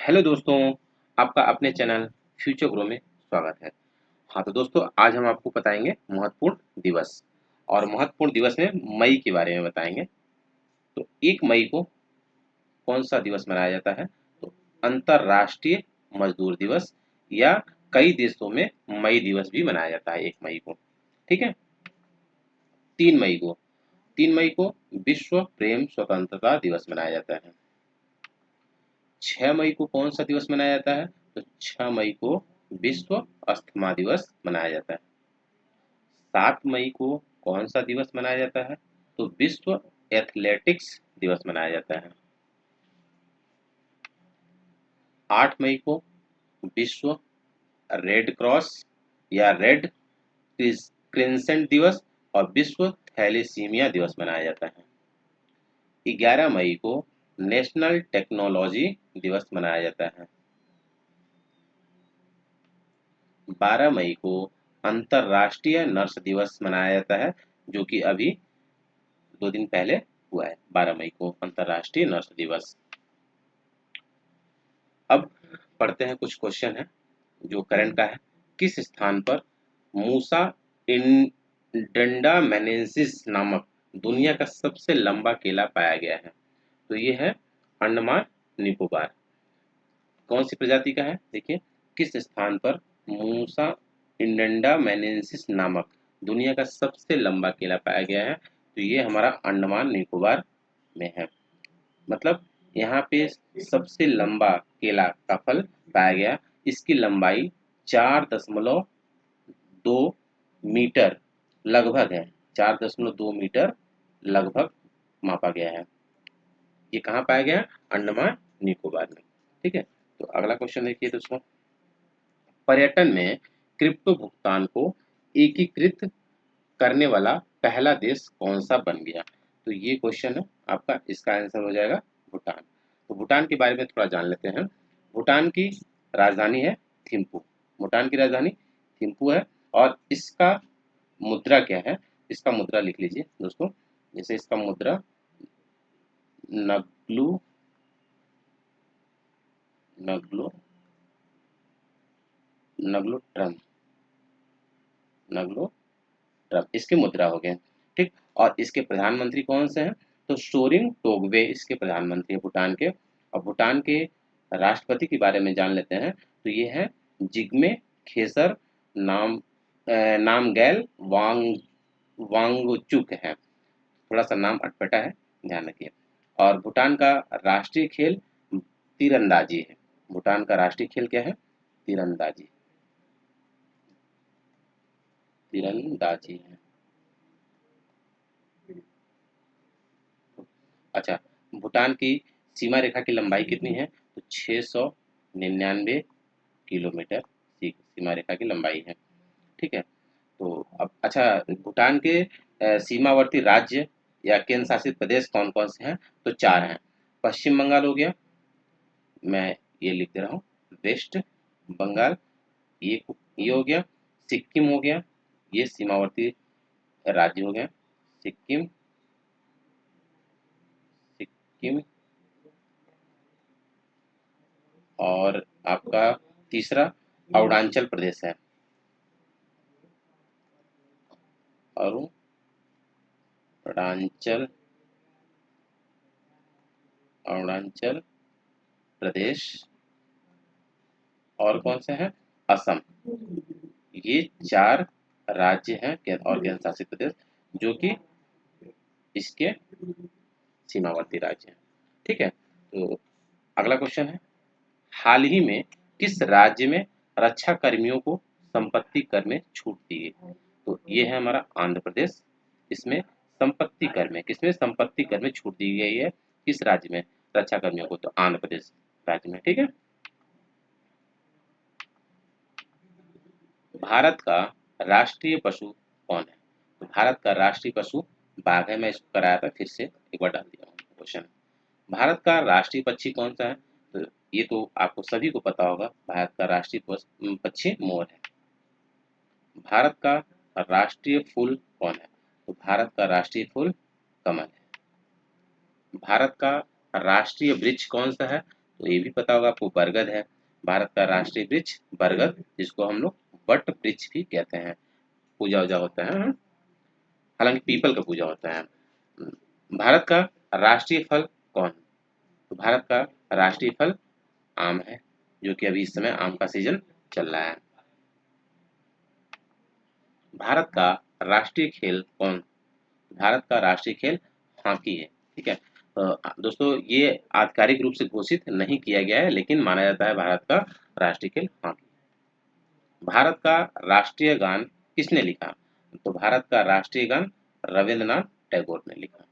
Hello दोस्तों, आपका अपने चैनल फ्यूचर ग्रो में स्वागत है। हाँ तो दोस्तों, आज हम आपको बताएंगे महत्वपूर्ण दिवस और महत्वपूर्ण दिवस में मई के बारे में बताएंगे। तो 1 मई को कौन सा दिवस मनाया जाता है? तो अंतर्राष्ट्रीय मजदूर दिवस, या कई देशों में मई दिवस भी मनाया जाता है 1 मई को। ठीक है। 3 मई को 3 मई को विश्व प्रेम स्वतंत्रता दिवस मनाया जाता है। 6 मई को कौन सा दिवस मनाया जाता है? तो 6 मई को विश्व अस्थमा दिवस मनाया जाता है। 7 मई को कौन सा दिवस मनाया जाता है? तो विश्व एथलेटिक्स दिवस मनाया जाता है। 8 मई को विश्व रेड क्रॉस या रेड क्रिसेंट दिवस और विश्व थैलेसीमिया दिवस मनाया जाता है। 11 मई को नेशनल टेक्नोलॉजी दिवस मनाया जाता है। 12 मई को अंतर्राष्ट्रीय नर्स दिवस मनाया जाता है, जो कि अभी 2 दिन पहले हुआ है। 12 मई को अंतर्राष्ट्रीय नर्स दिवस। अब पढ़ते हैं, कुछ क्वेश्चन है जो करंट का है। किस स्थान पर मूसा इंडंडामेनेंसिस नामक दुनिया का सबसे लंबा केला पाया गया है? तो ये है अंडमान निकोबार। कौन सी प्रजाति का है? देखिए, किस स्थान पर मूसा इंडंडामेनेंसिस नामक दुनिया का सबसे लंबा केला पाया गया है? तो ये हमारा अंडमान निकोबार में है। मतलब यहाँ पे सबसे लंबा केला का फल पाया गया। इसकी लंबाई 4.2 मीटर लगभग है। 4.2 मीटर लगभग मापा गया है। ये कहाँ पाया गया? अंडमान निकोबार में। ठीक है। तो अगला क्वेश्चन देखिए दोस्तों, पर्यटन में क्रिप्टो भुगतान को एकीकृत करने वाला पहला देश कौन सा बन गया? तो ये क्वेश्चन है आपका, इसका आंसर हो जाएगा भूटान। तो भूटान के बारे में थोड़ा जान लेते हैं। भूटान की राजधानी है थिम्पू। भूटान की राजधानी थिम्पू है। और इसका मुद्रा क्या है? इसका मुद्रा लिख लीजिए दोस्तों। जैसे इसका मुद्रा नग्लू नग्लो नग्लो ट्रम नग्लो ट्रम इसके मुद्रा हो गए। ठीक। और इसके प्रधानमंत्री कौन से हैं? तो सोरिंग टोगवे इसके प्रधानमंत्री हैं भूटान के। और भूटान के राष्ट्रपति के बारे में जान लेते हैं। तो ये है जिग्मे खेसर नामगैल वांगचुक है। थोड़ा सा नाम अटपटा है, ध्यान रखिए। और भूटान का राष्ट्रीय खेल तीरंदाजी है। भूटान का राष्ट्रीय खेल क्या है? तीरंदाजी। तीरंदाजी है। अच्छा, भूटान की सीमा रेखा की लंबाई कितनी है? तो 699 किलोमीटर सीमा रेखा की लंबाई है। ठीक है। तो अब अच्छा, भूटान के सीमावर्ती राज्य या केंद्र शासित प्रदेश कौन कौन से हैं? तो 4 हैं। पश्चिम बंगाल हो गया, मैं ये लिख दे रहा हूँ, वेस्ट बंगाल, ये हो गया। सिक्किम हो गया, ये सीमावर्ती राज्य हो गया। सिक्किम, सिक्किम। और आपका तीसरा अरुणाचल प्रदेश है। अरुणाचल अरुणाचल प्रदेश। और कौन से हैं? असम। ये 4 राज्य हैं और केंद्र शासित प्रदेश, जो कि इसके सीमावर्ती राज्य हैं। ठीक है। तो अगला क्वेश्चन है, हाल ही में किस राज्य में रक्षा कर्मियों को संपत्ति कर में छूट दी गई? तो ये है हमारा आंध्र प्रदेश। इसमें संपत्ति कर में, किसमें संपत्ति कर में छूट दी गई है? किस राज्य में? रक्षा कर्मियों को। तो आंध्र प्रदेश राज्य में। ठीक है। भारत का राष्ट्रीय पशु कौन है? तो भारत का राष्ट्रीय पशु बाघ है। मैं इसको कराया था, फिर से एक बार डाल दिया हूँ क्वेश्चन। भारत का राष्ट्रीय पक्षी कौन सा है? तो ये तो आपको सभी को पता होगा, भारत का राष्ट्रीय पक्षी मोर है। भारत का राष्ट्रीय फूल कौन है? तो भारत का राष्ट्रीय फूल कमल है। भारत का राष्ट्रीय वृक्ष कौन सा है? तो ये भी पता होगा आपको, बरगद है। भारत का राष्ट्रीय वृक्ष बरगद, जिसको हम लोग वट वृक्ष भी कहते हैं। पूजा वूजा होता है, हालांकि पीपल का पूजा होता है। भारत का राष्ट्रीय फल कौन? तो भारत का राष्ट्रीय फल आम है, जो कि अभी इस समय आम का सीजन चल रहा है। भारत का राष्ट्रीय खेल कौन? भारत का राष्ट्रीय खेल हॉकी है। ठीक है, दोस्तों ये आधिकारिक रूप से घोषित नहीं किया गया है, लेकिन माना जाता है भारत का राष्ट्रीय खेल हॉकी। भारत का राष्ट्रीय गान किसने लिखा? तो भारत का राष्ट्रीय गान रविंद्रनाथ टैगोर ने लिखा।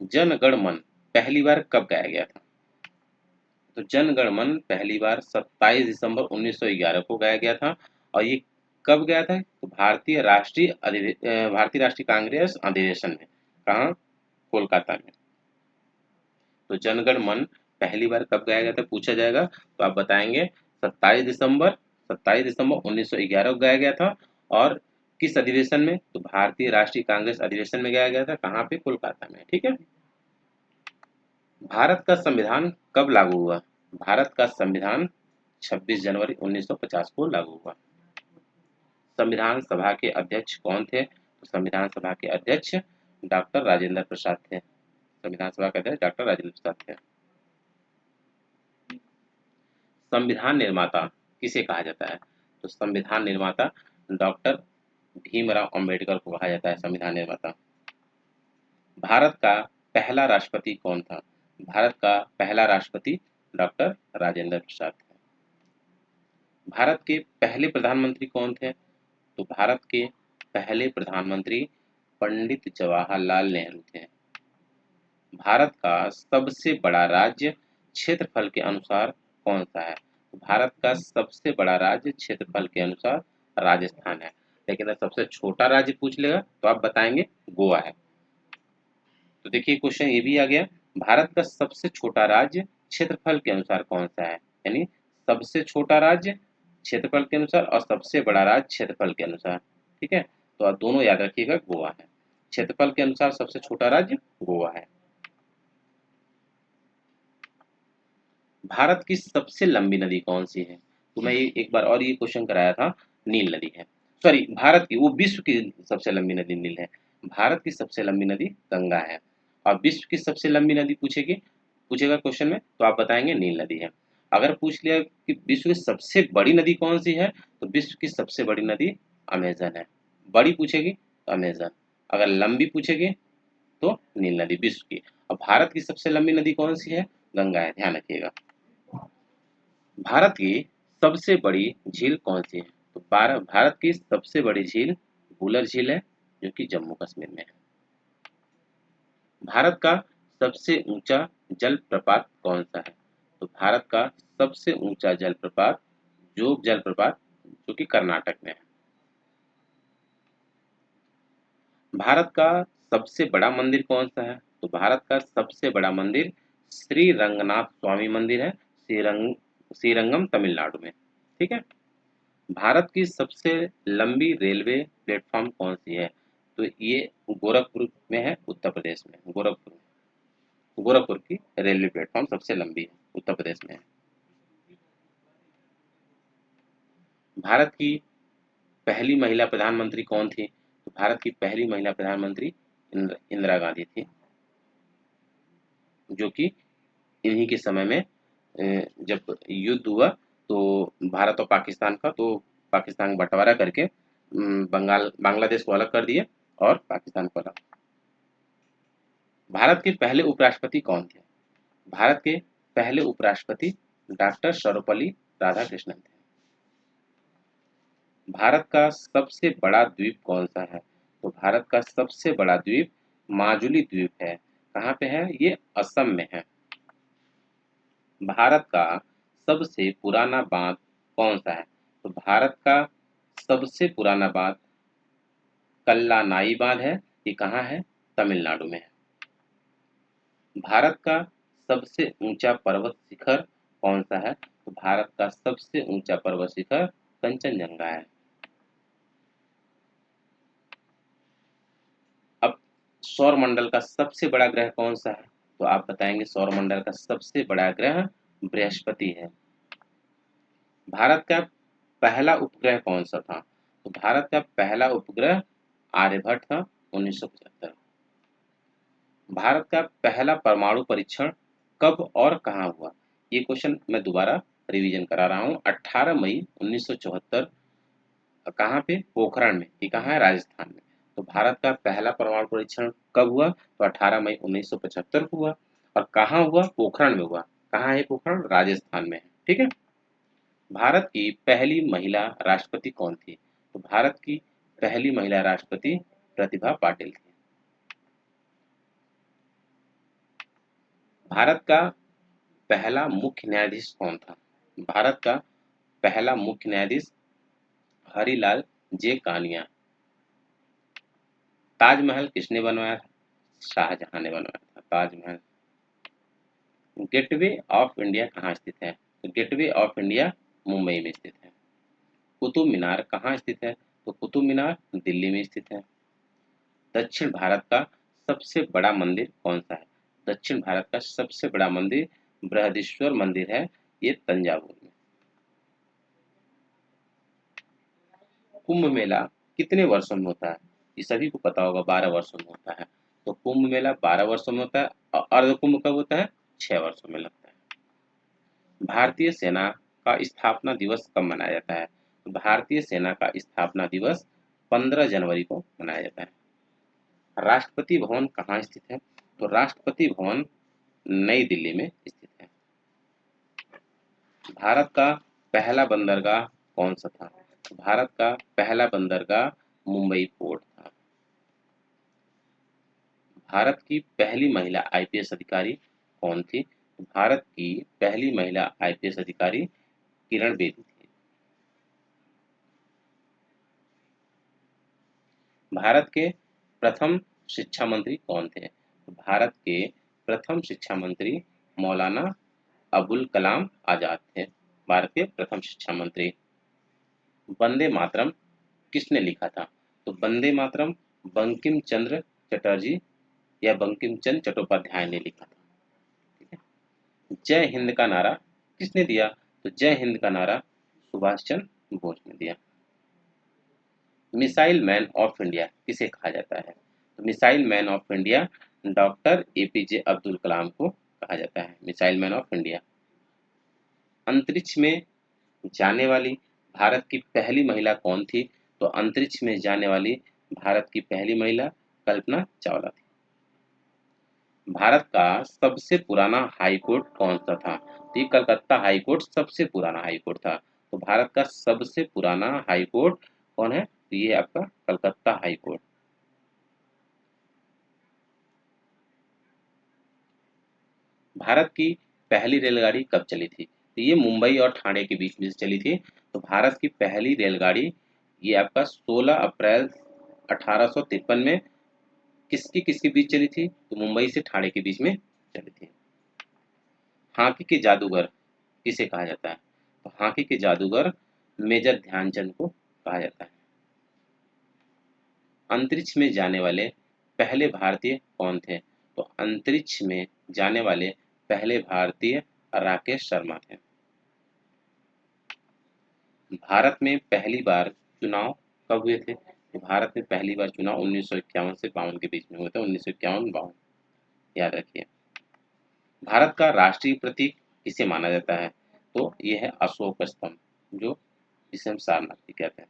जन गण मन पहली बार कब गाया गया था? तो जन गण मन पहली बार 27 दिसंबर 1911 को गाया गया था। और ये कब गया था? तो भारतीय राष्ट्रीय कांग्रेस अधिवेशन में। कहाँ? कोलकाता में। तो जनगण मन पहली बार कब गाया गया था पूछा जाएगा, तो आप बताएंगे 27 दिसंबर 1911 को गाया गया था। और किस अधिवेशन में? तो भारतीय राष्ट्रीय कांग्रेस अधिवेशन में गाया गया था। कहाँ पे? कोलकाता में। ठीक है। भारत का संविधान कब लागू हुआ? भारत का संविधान 26 जनवरी 1950 को लागू हुआ। संविधान सभा के अध्यक्ष कौन थे? तो संविधान सभा के अध्यक्ष डॉक्टर राजेंद्र प्रसाद थे। संविधान सभा के अध्यक्ष डॉक्टर राजेंद्र प्रसाद थे। संविधान निर्माता किसे कहा जाता है? तो संविधान निर्माता डॉक्टर भीमराव अंबेडकर को कहा जाता है संविधान निर्माता। भारत का पहला राष्ट्रपति कौन था? भारत का पहला राष्ट्रपति डॉक्टर राजेंद्र प्रसाद थे। भारत के पहले प्रधानमंत्री कौन थे? तो भारत के पहले प्रधानमंत्री पंडित जवाहरलाल नेहरू थे। भारत का सबसे बड़ा राज्य क्षेत्रफल के अनुसार कौन सा है? तो भारत का सबसे बड़ा राज्य क्षेत्रफल के अनुसार राजस्थान है। लेकिन अगर सबसे छोटा राज्य पूछ लेगा तो आप बताएंगे गोवा है। तो देखिए क्वेश्चन ये भी आ गया, भारत का सबसे छोटा राज्य क्षेत्रफल के अनुसार कौन सा है? यानी सबसे छोटा राज्य क्षेत्रफल के अनुसार और सबसे बड़ा राज्य क्षेत्रफल के अनुसार। ठीक है, तो आप दोनों याद रखिएगा, गोवा है। क्षेत्रफल के अनुसार सबसे छोटा राज्य गोवा है। भारत की सबसे लंबी नदी कौन सी है? तो मैं एक बार और ये क्वेश्चन कराया था, नील नदी है। सॉरी, भारत की, वो विश्व की सबसे लंबी नदी नील है। भारत की सबसे लंबी नदी गंगा है। और विश्व की सबसे लंबी नदी पूछेगा क्वेश्चन में, तो आप बताएंगे नील नदी है। अगर पूछ लिया कि विश्व की सबसे बड़ी नदी कौन सी है, तो विश्व की सबसे बड़ी नदी अमेजन है। बड़ी पूछेगी तो अमेजन, अगर लंबी पूछेगी तो नील नदी विश्व की। और भारत की सबसे लंबी नदी कौन सी है? गंगा है, ध्यान रखिएगा। भारत की सबसे बड़ी झील कौन सी है? तो भारत की सबसे बड़ी झील बुलर झील है, जो कि जम्मू कश्मीर में है। भारत का सबसे ऊंचा जलप्रपात कौन सा है? तो भारत का सबसे ऊंचा जलप्रपात जोग जलप्रपात, जो कि कर्नाटक में है। भारत का सबसे बड़ा मंदिर कौन सा है? तो भारत का सबसे बड़ा मंदिर श्री रंगनाथ स्वामी मंदिर है, श्रीरंगम तमिलनाडु में। ठीक है। भारत की सबसे लंबी रेलवे प्लेटफॉर्म कौन सी है? तो ये गोरखपुर में है, उत्तर प्रदेश में। गोरखपुर की रेलवे प्लेटफॉर्म सबसे लंबी है, उत्तर प्रदेश में है। भारत की पहली महिला प्रधानमंत्री कौन थी? तो भारत की पहली महिला प्रधानमंत्री इंदिरा गांधी थी, जो कि इन्हीं के समय में जब युद्ध हुआ तो भारत और पाकिस्तान का, तो पाकिस्तान का बंटवारा करके बांग्लादेश को अलग कर दिए और पाकिस्तान को अलग। भारत के पहले उपराष्ट्रपति कौन थे? भारत के पहले उपराष्ट्रपति डॉक्टर सर्वपल्ली राधाकृष्णन थे। भारत का सबसे बड़ा द्वीप कौन सा है? तो भारत का सबसे बड़ा द्वीप माजुली द्वीप है। कहाँ पे है? ये असम में है। भारत का सबसे पुराना बांध कौन सा है? तो भारत का सबसे पुराना बांध कल्लानाई बांध है। ये कहाँ है? तमिलनाडु में है। भारत का सबसे ऊंचा पर्वत शिखर कौन सा है? तो भारत का सबसे ऊंचा पर्वत शिखर कंचनजंगा है। अब सौर मंडल का सबसे बड़ा ग्रह कौन सा है? तो आप बताएंगे सौरमंडल का सबसे बड़ा ग्रह बृहस्पति है। भारत का पहला उपग्रह कौन सा था? तो भारत का पहला उपग्रह आर्यभट्ट था 1975। भारत का पहला परमाणु परीक्षण कब और कहाँ हुआ? ये क्वेश्चन मैं दोबारा रिवीजन करा रहा हूँ। 18 मई 1974 कहाँ पे? पोखरण में। ये कहाँ है? राजस्थान में। तो भारत का पहला परमाणु परीक्षण कब हुआ? तो 18 मई 1975 को हुआ। और कहाँ हुआ? पोखरण में हुआ। कहाँ है पोखरण? राजस्थान में है। ठीक है। भारत की पहली महिला राष्ट्रपति कौन थी? तो भारत की पहली महिला राष्ट्रपति प्रतिभा पाटिल थी। भारत का पहला मुख्य न्यायाधीश कौन था? भारत का पहला मुख्य न्यायाधीश हरिलाल जे कानिया। ताजमहल किसने बनवाया था? शाहजहां ने बनवाया था ताजमहल। गेटवे ऑफ इंडिया कहाँ स्थित है? तो गेटवे ऑफ इंडिया मुंबई में स्थित है। कुतुब मीनार कहाँ स्थित है? तो कुतुब मीनार दिल्ली में स्थित है। दक्षिण भारत का सबसे बड़ा मंदिर कौन सा है? दक्षिण भारत का सबसे बड़ा मंदिर बृहदीश्वर मंदिर है, ये तंजावुर में। कुंभ मेला कितने वर्षों में होता है? ये सभी को पता होगा, 12 वर्षों में होता है। तो कुंभ मेला 12 वर्षों में होता है। और अर्ध कुंभ कब होता है? 6 वर्षों में लगता है। भारतीय सेना का स्थापना दिवस कब मनाया जाता है? तो भारतीय सेना का स्थापना दिवस 15 जनवरी को मनाया जाता है। राष्ट्रपति भवन कहाँ स्थित है? तो राष्ट्रपति भवन नई दिल्ली में स्थित है। भारत का पहला बंदरगाह कौन सा था? तो भारत का पहला बंदरगाह मुंबई पोर्ट था। भारत की पहली महिला आईपीएस अधिकारी कौन थी? तो भारत की पहली महिला आईपीएस अधिकारी किरण बेदी थी। भारत के प्रथम शिक्षा मंत्री कौन थे? तो भारत के प्रथम शिक्षा मंत्री मौलाना अबुल कलाम आजाद थे। भारत के प्रथम शिक्षा मंत्री। वंदे मातरम किसने लिखा था? तो वंदे मातरम बंकिम चंद्र चटर्जी या बंकिम चंद्र चट्टोपाध्याय ने लिखा था। ठीक है। जय हिंद का नारा किसने दिया? तो जय हिंद का नारा सुभाष चंद्र बोस ने दिया। मिसाइल मैन ऑफ इंडिया किसे कहा जाता है? तो missile man of India doctor APJ Abdul Kalam को कहा जाता है मिसाइल मैन ऑफ इंडिया। अंतरिक्ष में जाने वाली भारत की पहली महिला कौन थी? तो अंतरिक्ष में जाने वाली भारत की पहली महिला कल्पना चावला थी। भारत का सबसे पुराना हाई कोर्ट कौन सा था? तो ये कलकत्ता हाई कोर्ट सबसे पुराना हाई कोर्ट था। तो भारत का सबसे पुराना हाई कोर्ट कौन है? तो ये आपका कलकत्ता हाई कोर्ट। भारत की पहली रेलगाड़ी कब चली थी? तो ये मुंबई और ठाणे के बीच में चली थी। तो भारत की पहली रेलगाड़ी ये आपका 16 अप्रैल 1853 में किसकी किसके बीच चली थी? तो मुंबई से ठाणे के बीच में चली थी। हॉकी के जादूगर किसे कहा जाता है? तो हॉकी के जादूगर मेजर ध्यानचंद को कहा जाता है। अंतरिक्ष में जाने वाले पहले भारतीय कौन थे? तो अंतरिक्ष में जाने वाले पहले भारतीय राकेश शर्मा थे। भारत में पहली बार चुनाव कब हुए थे? तो भारत में पहली बार चुनाव 1951 से 52 के बीच में हुए थे। 1951-52 याद रखिए। भारत का राष्ट्रीय प्रतीक किसे माना जाता है? तो यह है अशोक स्तंभ, जो जिसे हम सारनाथ भी कहते हैं।